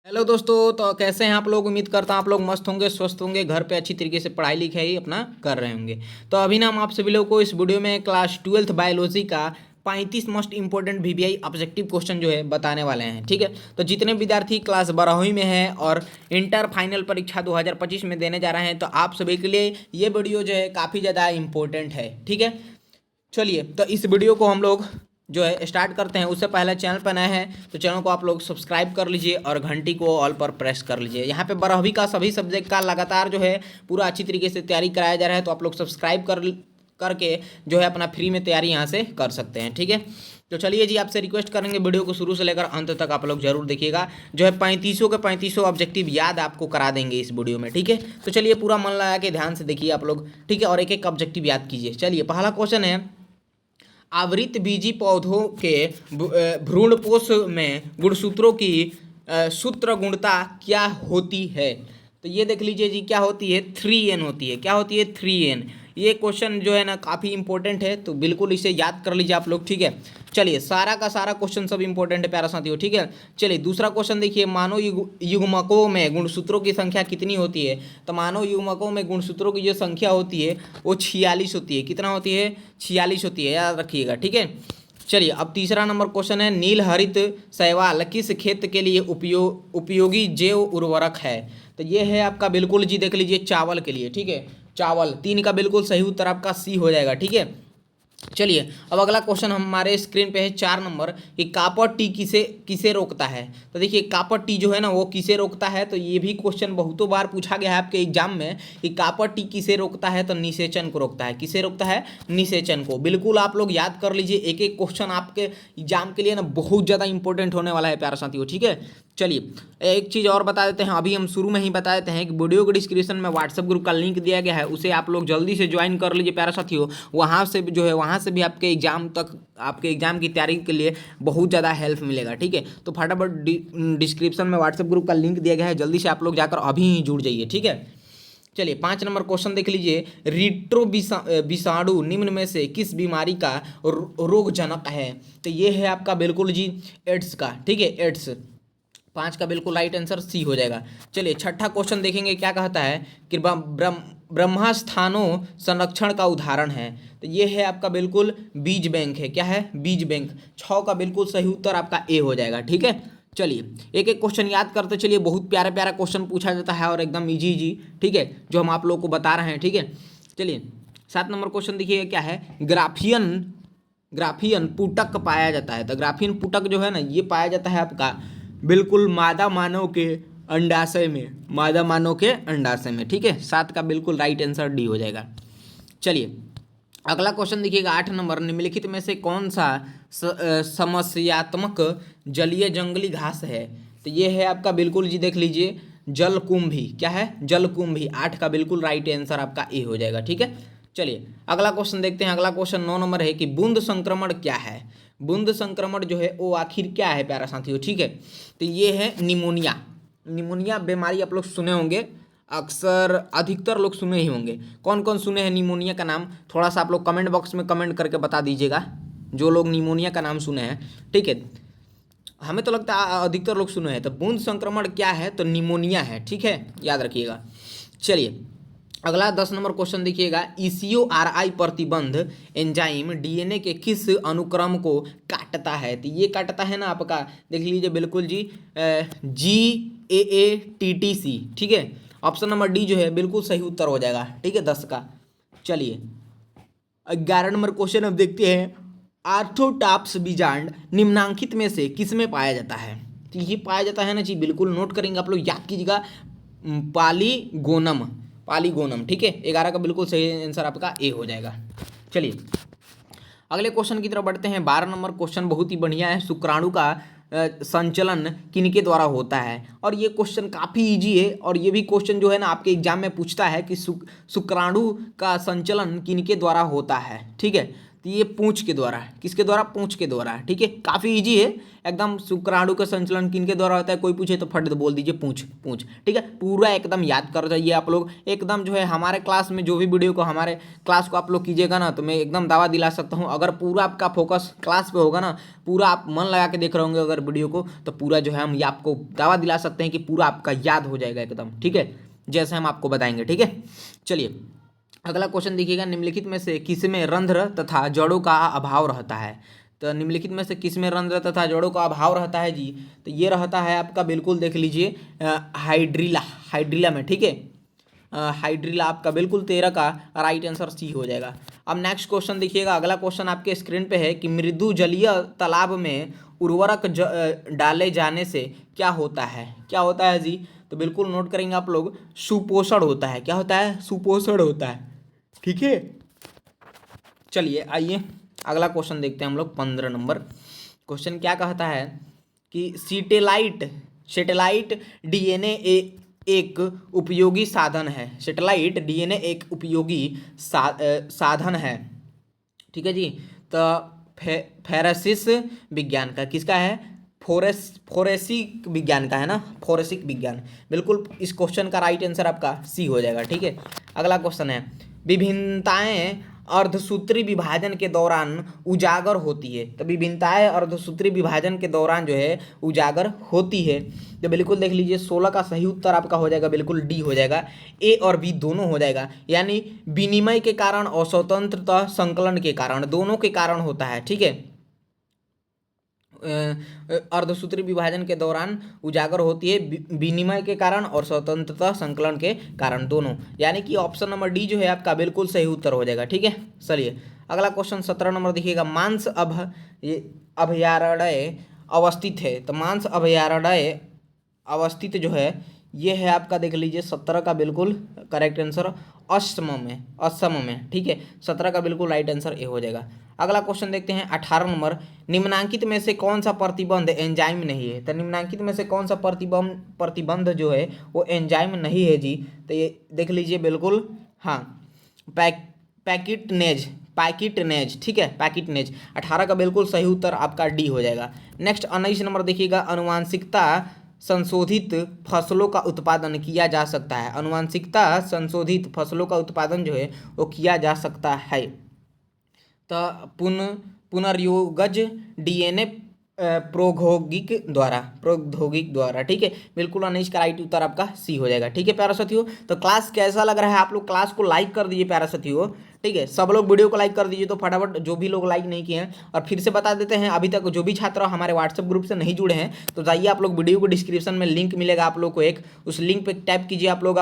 Hello दोस्तों, तो कैसे हैं आप लोग। उम्मीद करता हूं आप लोग मस्त होंगे, स्वस्थ होंगे, घर पे अच्छी तरीके से पढ़ाई लिखाई अपना कर रहे होंगे। तो अभी ना हम आप सभी लोगों को इस वीडियो में क्लास 12th बायोलॉजी का 35 most important VVI objective question जो है बताने वाले हैं। ठीक है, तो जितने विद्यार्थी क्लास 12वीं में हैं और इंटर फाइनल परीक्षा 2025 में देने जा रहे हैं, तो आप सभी के लिए ये वीडियो जो है काफ़ी ज़्यादा इंपॉर्टेंट है। ठीक है, चलिए तो इस वीडियो को हम लोग जो है स्टार्ट करते हैं। उससे पहले चैनल पर नए हैं तो चैनल को आप लोग सब्सक्राइब कर लीजिए और घंटी को ऑल पर प्रेस कर लीजिए। यहाँ पे 12वीं का सभी सब्जेक्ट का लगातार जो है पूरा अच्छी तरीके से तैयारी कराया जा रहा है, तो आप लोग सब्सक्राइब करके जो है अपना फ्री में तैयारी यहाँ से कर सकते हैं। ठीक है, तो चलिए जी, आपसे रिक्वेस्ट करेंगे वीडियो को शुरू से लेकर अंत तक आप लोग जरूर देखिएगा। जो है 35 के 35 ऑब्जेक्टिव याद आपको करा देंगे इस वीडियो में। ठीक है, तो चलिए पूरा मन लगा के ध्यान से देखिए आप लोग। ठीक है, और एक एक ऑब्जेक्टिव याद कीजिए। चलिए पहला क्वेश्चन है, आवृत बीजी पौधों के भ्रूणपोष में गुणसूत्रों की सूत्र गुणता क्या होती है। तो ये देख लीजिए जी, क्या होती है, 3n होती है। क्या होती है, 3n। ये क्वेश्चन जो है ना काफ़ी इंपॉर्टेंट है, तो बिल्कुल इसे याद कर लीजिए आप लोग। ठीक है, चलिए सारा का सारा क्वेश्चन सब इंपॉर्टेंट है प्यारा साथियों। ठीक है, चलिए दूसरा क्वेश्चन देखिए, मानव युग्मकों में गुणसूत्रों की संख्या कितनी होती है। तो मानव युग्मकों में गुणसूत्रों की जो संख्या होती है वो 46 होती है। कितना होती है, 46 होती है, याद रखिएगा। ठीक है, चलिए अब तीसरा नंबर क्वेश्चन है, नील हरित शैवाल किस खेत के लिए उपयोगी जैव उर्वरक है। तो ये है आपका बिल्कुल जी, देख लीजिए, चावल के लिए। ठीक है, चावल। 3 का बिल्कुल सही उत्तर आपका सी हो जाएगा। ठीक है, चलिए अब अगला क्वेश्चन हमारे स्क्रीन पे है 4 नंबर, कि कापर टी किसे किसे रोकता है। तो देखिए कापर टी जो है ना वो किसे रोकता है। तो ये भी क्वेश्चन बहुतों बार पूछा गया है आपके एग्जाम में, कि कापर टी किसे रोकता है। तो निषेचन को रोकता है। किसे रोकता है, निषेचन को। बिल्कुल आप लोग याद कर लीजिए, एक एक क्वेश्चन आपके एग्जाम के लिए ना बहुत ज़्यादा इंपॉर्टेंट होने वाला है प्यारा साथियों। ठीक है, चलिए एक चीज़ और बता देते हैं, अभी हम शुरू में ही बता देते हैं कि वीडियो के डिस्क्रिप्शन में व्हाट्सएप ग्रुप का लिंक दिया गया है, उसे आप लोग जल्दी से ज्वाइन कर लीजिए प्यारा साथियों। वहाँ से जो है वहाँ से भी आपके एग्जाम तक, आपके एग्जाम की तैयारी के लिए बहुत ज़्यादा हेल्प मिलेगा। ठीक है, तो फटाफट डिस्क्रिप्शन में व्हाट्सएप ग्रुप का लिंक दिया गया है, जल्दी से आप लोग जाकर अभी ही जुड़ जाइए। ठीक है, चलिए 5 नंबर क्वेश्चन देख लीजिए, रिट्रो विषाणु निम्न में से किस बीमारी का रोगजनक है। तो ये है आपका बिल्कुल जी एड्स का। ठीक है, एड्स। 5 का बिल्कुल राइट आंसर सी हो जाएगा। चलिए छठा क्वेश्चन देखेंगे, क्या कहता है कि ब्रह्मास्थानों संरक्षण का उदाहरण है। तो ये है आपका बिल्कुल बीज बैंक है। क्या है, बीज बैंक। 6 का बिल्कुल सही उत्तर आपका ए हो जाएगा। ठीक है, चलिए एक एक क्वेश्चन याद करते चलिए। बहुत प्यारा प्यारा क्वेश्चन पूछा जाता है और एकदम इजी इजी। ठीक है, जो हम आप लोग को बता रहे हैं। ठीक है, चलिए 7 नंबर क्वेश्चन देखिए, क्या है, ग्राफियन पुटक पाया जाता है। तो ग्राफियन पुटक जो है ना ये पाया जाता है आपका बिल्कुल मादा मानव के अंडाशय में, मादा मानव के अंडाशय में। ठीक है, 7 का बिल्कुल राइट आंसर डी हो जाएगा। चलिए अगला क्वेश्चन देखिएगा, 8 नंबर, निम्नलिखित में से कौन सा समस्यात्मक जलीय जंगली घास है। तो ये है आपका बिल्कुल जी, देख लीजिए, जलकुंभी। क्या है, जलकुंभी। 8 का बिल्कुल राइट आंसर आपका ए हो जाएगा। ठीक है, चलिए अगला क्वेश्चन देखते हैं। अगला क्वेश्चन 9 नंबर है, कि बूंद संक्रमण क्या है। बूंद संक्रमण जो है वो आखिर क्या है प्यारा साथियों। ठीक है, तो ये है निमोनिया। निमोनिया बीमारी आप लोग सुने होंगे, अक्सर अधिकतर लोग सुने ही होंगे। कौन कौन सुने हैं निमोनिया का नाम, थोड़ा सा आप लोग कमेंट बॉक्स में कमेंट करके बता दीजिएगा, जो लोग निमोनिया का नाम सुने हैं। ठीक है, हमें तो लगता है अधिकतर लोग सुने हैं। तो बूंद संक्रमण क्या है, तो निमोनिया है। ठीक है, याद रखिएगा। चलिए अगला 10 नंबर क्वेश्चन देखिएगा, ECORI प्रतिबंध एंजाइम डीएनए के किस अनुक्रम को काटता है। तो ये काटता है ना आपका, देख लीजिए बिल्कुल जी, GAATTC। ठीक है, ऑप्शन नंबर डी जो है बिल्कुल सही उत्तर हो जाएगा। ठीक है, 10 का। चलिए 11 नंबर क्वेश्चन अब देखते हैं, आर्थोटाप्स बीजांड निम्नांकित में से किस में पाया जाता है। तो ये पाया जाता है ना जी, बिल्कुल नोट करेंगे आप लोग, याद कीजिएगा, पालीगोनम। पालीगोनम। ठीक है, 11 का बिल्कुल सही आंसर आपका ए हो जाएगा। चलिए अगले क्वेश्चन की तरफ बढ़ते हैं। 12 नंबर क्वेश्चन बहुत ही बढ़िया है, शुक्राणु का संचलन किनके द्वारा होता है। और ये क्वेश्चन काफ़ी इजी है, और ये भी क्वेश्चन जो है ना आपके एग्जाम में पूछता है कि शुक्राणु का संचलन किनके द्वारा होता है। ठीक है, तो ये पूंछ के द्वारा है। किसके द्वारा? पूंछ के द्वारा है। ठीक है, काफ़ी इजी है एकदम। शुक्राणु का संचलन किन के द्वारा होता है? कोई पूछे तो फट बोल दीजिए पूंछ पूंछ। ठीक है, पूरा एकदम याद कर जाइए आप लोग एकदम। जो है हमारे क्लास में जो भी वीडियो को हमारे क्लास को आप लोग कीजिएगा ना, तो मैं एकदम दावा दिला सकता हूँ, अगर पूरा आपका फोकस क्लास पे होगा ना, पूरा आप मन लगा के देख रहे होंगे अगर वीडियो को, तो पूरा जो है हम ये आपको दावा दिला सकते हैं कि पूरा आपका याद हो जाएगा एकदम। ठीक है, जैसे हम आपको बताएंगे। ठीक है, चलिए अगला क्वेश्चन देखिएगा, निम्नलिखित में से किसमें रंध्र तथा जड़ों का अभाव रहता है? तो निम्नलिखित में से किसमें रंध्र तथा जड़ों का अभाव रहता है जी? तो ये रहता है आपका, बिल्कुल देख लीजिए, हाइड्रिला। हाइड्रिला में। ठीक है, हाइड्रिला आपका बिल्कुल 13 का राइट आंसर सी हो जाएगा। अब नेक्स्ट क्वेश्चन देखिएगा, अगला क्वेश्चन आपके स्क्रीन पे है कि मृदु जलीय तालाब में उर्वरक डाले जाने से क्या होता है? क्या होता है जी? तो बिल्कुल नोट करेंगे आप लोग, सुपोषण होता है। क्या होता है? सुपोषण होता है। ठीक है, चलिए आइए अगला क्वेश्चन देखते हैं हम लोग। 15 नंबर क्वेश्चन क्या कहता है कि सैटेलाइट डीएनए एक उपयोगी साधन है। सैटेलाइट डीएनए एक उपयोगी साधन है। ठीक है जी, तो फोरेसिस विज्ञान का, किसका है? फोरेसिक विज्ञान का है ना, फोरेसिक विज्ञान। बिल्कुल इस क्वेश्चन का राइट आंसर आपका सी हो जाएगा। ठीक है, अगला क्वेश्चन है, विभिन्नताएं अर्धसूत्री विभाजन के दौरान उजागर होती है। तो विभिन्नताएं अर्धसूत्री विभाजन के दौरान जो है उजागर होती है। तो बिल्कुल देख लीजिए 16 का सही उत्तर आपका हो जाएगा, बिल्कुल डी हो जाएगा। ए और बी दोनों हो जाएगा, यानी विनिमय के कारण और स्वतंत्रता संकलन के कारण, दोनों के कारण होता है। ठीक है, अर्धसूत्री विभाजन के दौरान उजागर होती है विनिमय के कारण और स्वतंत्रता संकलन के कारण, दोनों, यानी कि ऑप्शन नंबर डी जो है आपका बिल्कुल सही उत्तर हो जाएगा। ठीक है, चलिए अगला क्वेश्चन 17 नंबर देखिएगा, मांस अभयारण्य अवस्थित है। तो मांस अभयारण्य अवस्थित जो है ये है आपका, देख लीजिए 17 का बिल्कुल करेक्ट आंसर असम में। असम में। ठीक है, 17 का बिल्कुल राइट आंसर ए हो जाएगा। अगला क्वेश्चन देखते हैं 18 नंबर, निम्नांकित में से कौन सा प्रतिबंध एंजाइम नहीं है? तो निम्नांकित में से कौन सा प्रतिबंध जो है वो एंजाइम नहीं है जी? तो ये देख लीजिए बिल्कुल, हाँ, पैकिटनेज। ठीक है, पैकिटनेज। 18 का बिल्कुल सही उत्तर आपका डी हो जाएगा। नेक्स्ट 19 नंबर देखिएगा, अनुवांशिकता संशोधित फसलों का उत्पादन किया जा सकता है। अनुवांशिकता संशोधित फसलों का उत्पादन जो है वो किया जा सकता है। तो पुनर्योगज डीएनए प्रौद्योगिक द्वारा। ठीक है, बिल्कुल 19 का राइट उत्तर आपका सी हो जाएगा। ठीक है प्यारा साथियों, तो क्लास कैसा लग रहा है? आप लोग क्लास को लाइक कर दीजिए प्यारा साथियों। ठीक है, सब लोग वीडियो को लाइक कर दीजिए। तो फटाफट जो भी लोग लाइक नहीं किए हैं, और फिर से बता देते हैं, अभी तक जो भी छात्र हमारे व्हाट्सएप ग्रुप से नहीं जुड़े हैं, तो जाइए आप लोग, वीडियो को डिस्क्रिप्शन में लिंक मिलेगा आप लोग को एक, उस लिंक पे टैप कीजिए आप लोग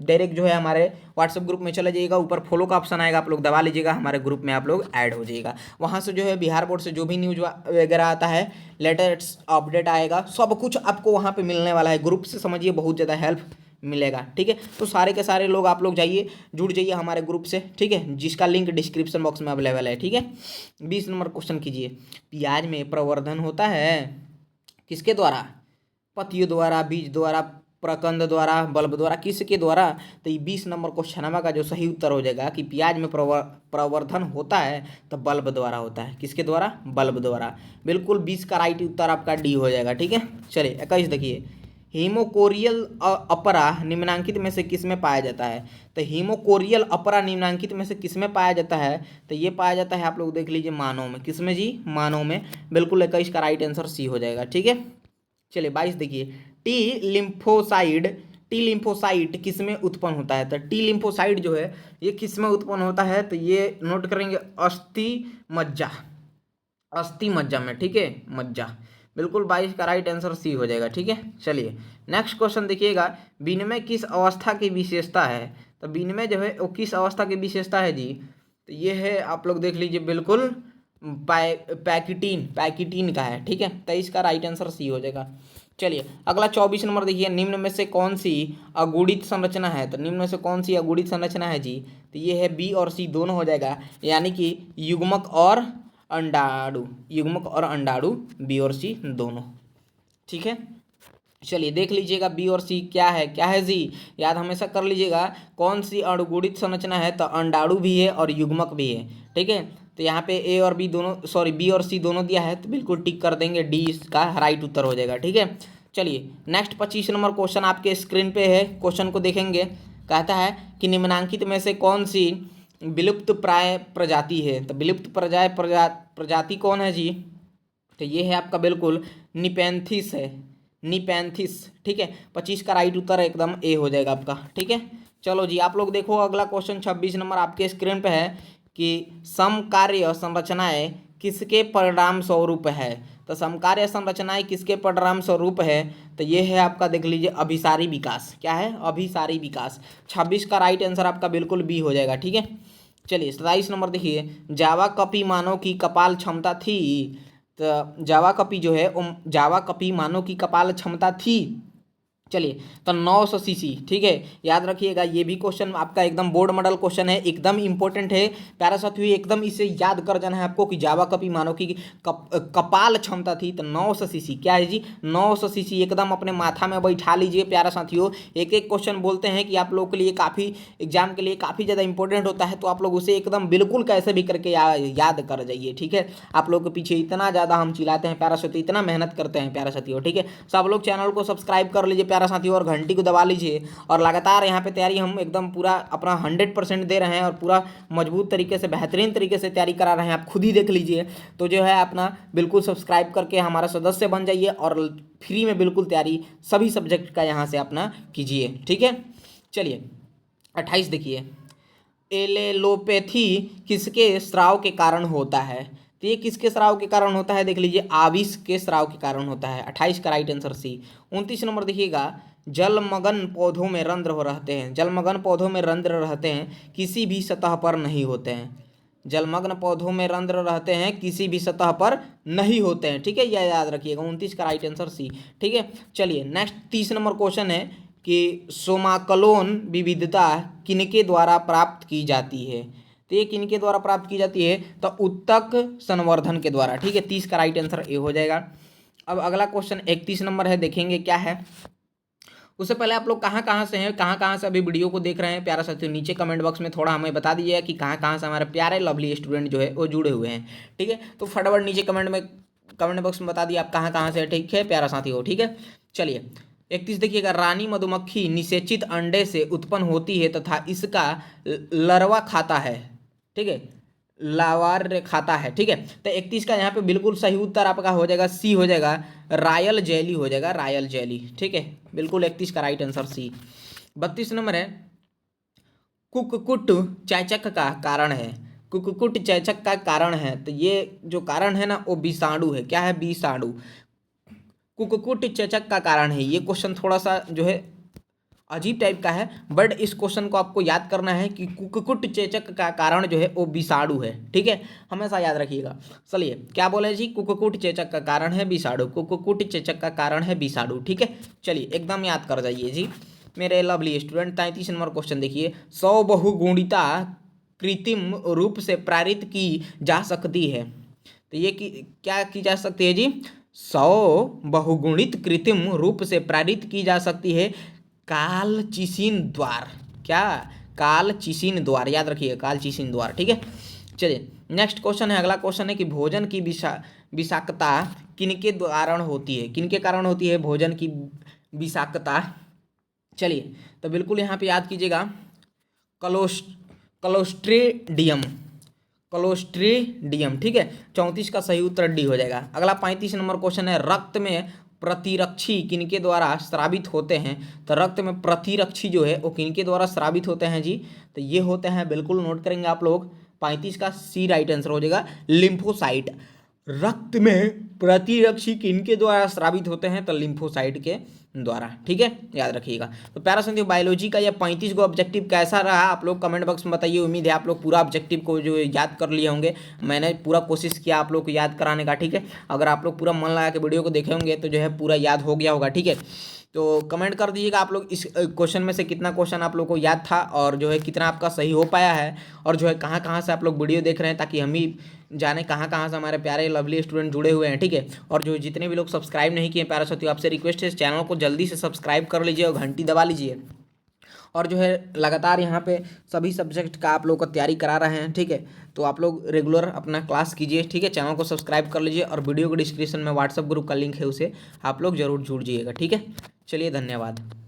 डायरेक्ट जो है हमारे व्हाट्सएप ग्रुप में चले जाइएगा। ऊपर फॉलो का ऑप्शन आएगा, आप लोग दबा लीजिएगा, हमारे ग्रुप में आप लोग ऐड हो जाइएगा। वहाँ से जो है बिहार बोर्ड से जो भी न्यूज वगैरह आता है, लेटेस्ट अपडेट आएगा, सब कुछ आपको वहाँ पे मिलने वाला है। ग्रुप से समझिए बहुत ज़्यादा हेल्प मिलेगा। ठीक है, तो सारे के सारे लोग आप लोग जाइए, जुड़ जाइए हमारे ग्रुप से। ठीक है, जिसका लिंक डिस्क्रिप्शन बॉक्स में अवेलेबल है। ठीक है, 20 नंबर क्वेश्चन कीजिए, प्याज में प्रवर्धन होता है किसके द्वारा? पत्तियों द्वारा, बीज द्वारा, प्रकंद द्वारा, बल्ब द्वारा, किसके द्वारा? तो ये 20 नंबर क्वेश्चन का जो सही उत्तर हो जाएगा कि प्याज में प्रवर्धन होता है तो बल्ब द्वारा होता है। किसके द्वारा? बल्ब द्वारा। बिल्कुल 20 का राइट उत्तर आपका डी हो जाएगा। ठीक है, चलिए 21 देखिए, हीमोकोरियल अपरा निम्नांकित में से किस में पाया जाता है? तो हीमोकोरियल अपरा निम्नांकित में से किस में पाया जाता है? तो ये पाया जाता है, आप लोग देख लीजिए, मानव में। किस में जी? मानव में। बिल्कुल 21 का राइट आंसर सी हो जाएगा। ठीक है, चलिए 22 देखिए, टी लिम्फोसाइट किस में उत्पन्न होता है? तो टी लिम्फोसाइट जो है ये किस में उत्पन्न होता है? तो ये नोट करेंगे, अस्थि मज्जा में। ठीक है, मज्जा। बिल्कुल 22 का राइट आंसर सी हो जाएगा। ठीक है, चलिए नेक्स्ट क्वेश्चन देखिएगा, विनिमय किस अवस्था की विशेषता है? तो विनिमय जो है वो किस अवस्था की विशेषता है जी? तो ये है, आप लोग देख लीजिए, बिल्कुल पैकिटीन का है। ठीक है, 23 का राइट आंसर सी हो जाएगा। चलिए अगला 24 नंबर देखिए, निम्न में से कौन सी अगुणित संरचना है? तो निम्न में से कौन सी अगुणित संरचना है जी? तो ये है बी और सी दोनों हो जाएगा, यानी कि युग्मक और अंडाणु, बी और सी दोनों। ठीक है, चलिए देख लीजिएगा बी और सी क्या है जी? याद हमेशा कर लीजिएगा, कौन सी अणुगुणित संरचना है? तो अंडाणु भी है और युग्मक भी है। ठीक है, तो यहाँ पे ए और बी दोनों, सॉरी बी और सी दोनों दिया है, तो बिल्कुल टिक कर देंगे, डी इसका राइट उत्तर हो जाएगा। ठीक है, चलिए नेक्स्ट 25 नंबर क्वेश्चन आपके स्क्रीन पे है। क्वेश्चन को देखेंगे, कहता है कि निम्नलिखित में से कौन सी विलुप्त प्राय प्रजाति है। तो विलुप्त प्रजाति कौन है जी? तो ये है आपका बिल्कुल निपेंथिस है, निपेंथिस। ठीक है, 25 का राइट उत्तर एकदम ए हो जाएगा आपका। ठीक है, चलो जी आप लोग देखो अगला क्वेश्चन 26 नंबर आपके स्क्रीन पे है कि समकार्य संरचनाएं किसके परिणाम स्वरूप है। तो समकार्य संरचनाएं किसके परिणाम स्वरूप है? तो ये है आपका, देख लीजिए, अभिसारी विकास। क्या है? अभिसारी विकास। 26 का राइट आंसर आपका बिल्कुल बी हो जाएगा। ठीक है, चलिए 27 नंबर देखिए, जावा कपी मानव की कपाल क्षमता थी। तो जावा कपी जो है, जावा कपी मानव की कपाल क्षमता थी, चलिए, तो 900 सीसी। ठीक है, याद रखिएगा, ये भी क्वेश्चन आपका एकदम बोर्ड मॉडल क्वेश्चन है, एकदम इंपॉर्टेंट है प्यारा साथियों, एकदम इसे याद कर जाना है आपको कि जावा कपी मानव की कपाल क्षमता थी तो 900 सीसी। क्या है जी? 900 सीसी, एकदम अपने माथा में बैठा लीजिए प्यारा साथियों। एक एक क्वेश्चन बोलते हैं कि आप लोगों के लिए काफ़ी, एग्जाम के लिए काफ़ी ज़्यादा इंपॉर्टेंट होता है, तो आप लोग उसे एकदम बिल्कुल कैसे भी करके याद कर जाइए। ठीक है, आप लोग के पीछे इतना ज़्यादा हम चिल्लाते हैं प्यारा साथियों, इतना मेहनत करते हैं प्यारा साथियों। ठीक है, सब लोग चैनल को सब्सक्राइब कर लीजिए प्यारा साथियों और घंटी को दबा लीजिए। और लगातार यहाँ पे तैयारी हम एकदम पूरा अपना 100% दे रहे हैं और पूरा मजबूत तरीके से, बेहतरीन तरीके से तैयारी करा रहे हैं, आप खुद ही देख लीजिए। तो जो है अपना बिल्कुल सब्सक्राइब करके हमारा सदस्य बन जाइए और फ्री में बिल्कुल तैयारी सभी सब्जेक्ट का यहाँ से अपना कीजिए। ठीक है, चलिए 28 देखिए, एलेलोपैथी किसके स्राव के कारण होता है। तो ये किसके स्राव के कारण होता है? देख लीजिए, आविष के स्राव के कारण होता है। 28 का राइट आंसर सी। 29 नंबर देखिएगा, जलमग्न पौधों में रंध्र हो रहते हैं। जलमग्न पौधों में रंध्र रहते हैं, किसी भी सतह पर नहीं होते हैं। जलमग्न पौधों में रंध्र रहते हैं, किसी भी सतह पर नहीं होते हैं। ठीक है, यह याद रखिएगा। 29 का राइट आंसर सी। ठीक है, चलिए नेक्स्ट 30 नंबर क्वेश्चन है कि सोमाकलोन विविधता किनके द्वारा प्राप्त की जाती है। तो ये किनके द्वारा प्राप्त की जाती है? तो उत्तक संवर्धन के द्वारा। ठीक है, 30 का राइट आंसर ए हो जाएगा। अब अगला क्वेश्चन 31 नंबर है, देखेंगे क्या है। उससे पहले आप लोग कहाँ से हैं, कहाँ से अभी वीडियो को देख रहे हैं प्यारा साथियों, नीचे कमेंट बॉक्स में थोड़ा हमें बता दीजिएगा कि कहाँ से हमारे प्यारे लवली स्टूडेंट जो है वो जुड़े हुए हैं। ठीक है, तो फटाफट नीचे कमेंट बॉक्स में बता दिए आप कहाँ से। ठीक है प्यारा साथी हो। ठीक है, चलिए 31 देखिएगा, रानी मधुमक्खी निषेचित अंडे से उत्पन्न होती है तथा इसका larva खाता है। ठीक है, लावार खाता है। ठीक है, तो 31 का यहाँ पे बिल्कुल सही उत्तर आपका हो जाएगा, सी हो जाएगा, रॉयल जेली हो जाएगा, रॉयल जेली। ठीक है, बिल्कुल 31 का राइट आंसर सी। 32 नंबर है, कुक्कुट चेचक का कारण है। कुक्कुट चेचक का कारण है, तो ये जो कारण है ना वो विषाणु है। क्या है? विषाणु। कुक्कुट चेचक का कारण है। ये क्वेश्चन थोड़ा सा जो है अजीब टाइप का है, बट इस क्वेश्चन को आपको याद करना है कि कुक्कुट चेचक का कारण जो है वो विषाणु है। ठीक है, हमेशा याद रखिएगा। चलिए क्या बोले जी? कुक्कुट चेचक का कारण है विषाणु, कुक्कुट चेचक का कारण है विषाणु। ठीक है, चलिए एकदम याद कर जाइए जी मेरे लवली स्टूडेंट। 33 नंबर क्वेश्चन देखिए, 100 बहुगुणिता कृत्रिम रूप से प्रेरित की जा सकती है। तो ये क्या की जा सकती है जी? 100 बहुगुणित कृत्रिम रूप से प्रेरित की जा सकती है कालचिसिन द्वार। क्या? कालचिसिन द्वार, याद रखिए, कालचिसिन द्वार। ठीक है, चलिए नेक्स्ट क्वेश्चन है, अगला क्वेश्चन है कि भोजन की विषाक्तता किनके कारण होती है। किनके कारण होती है भोजन की विषाक्तता? चलिए तो बिल्कुल यहाँ पे याद कीजिएगा, क्लोस्ट्रीडियम, क्लोस्ट्रीडियम। ठीक है, 34 का सही उत्तर डी हो जाएगा। अगला 35 नंबर क्वेश्चन है, रक्त में प्रतिरक्षी किनके द्वारा स्रावित होते हैं। तो रक्त में प्रतिरक्षी जो है वो किनके द्वारा स्रावित होते हैं जी? तो ये होते हैं, बिल्कुल नोट करेंगे आप लोग, 35 का सी राइट आंसर हो जाएगा, लिम्फोसाइट। रक्त में प्रतिरक्षी किनके द्वारा स्रावित होते हैं? तो लिम्फोसाइट के द्वारा। ठीक है, याद रखिएगा। तो प्यारा साथियों, बायोलॉजी का यह 35 को ऑब्जेक्टिव कैसा रहा आप लोग कमेंट बॉक्स में बताइए। उम्मीद है आप लोग पूरा ऑब्जेक्टिव को जो याद कर लिए होंगे। मैंने पूरा कोशिश किया आप लोग को याद कराने का। ठीक है, अगर आप लोग पूरा मन लगा के वीडियो को देखे होंगे तो जो है पूरा याद हो गया होगा। ठीक है, तो कमेंट कर दीजिएगा आप लोग इस क्वेश्चन में से कितना क्वेश्चन आप लोग को याद था और जो है कितना आपका सही हो पाया है, और जो है कहाँ से आप लोग वीडियो देख रहे हैं, ताकि हम ही जाने कहाँ से हमारे प्यारे लवली स्टूडेंट जुड़े हुए हैं। ठीक है, और जो जितने भी लोग सब्सक्राइब नहीं किए प्यारे साथियों, आपसे रिक्वेस्ट है चैनल को जल्दी से सब्सक्राइब कर लीजिए और घंटी दबा लीजिए और जो है लगातार यहाँ पे सभी सब्जेक्ट का आप लोग को तैयारी करा रहे हैं, ठीक है। तो आप लोग रेगुलर अपना क्लास कीजिए, ठीक है। चैनल को सब्सक्राइब कर लीजिए और वीडियो के डिस्क्रिप्शन में व्हाट्सएप ग्रुप का लिंक है, उसे आप लोग जरूर जुड़ जाइएगा, ठीक है। चलिए, धन्यवाद।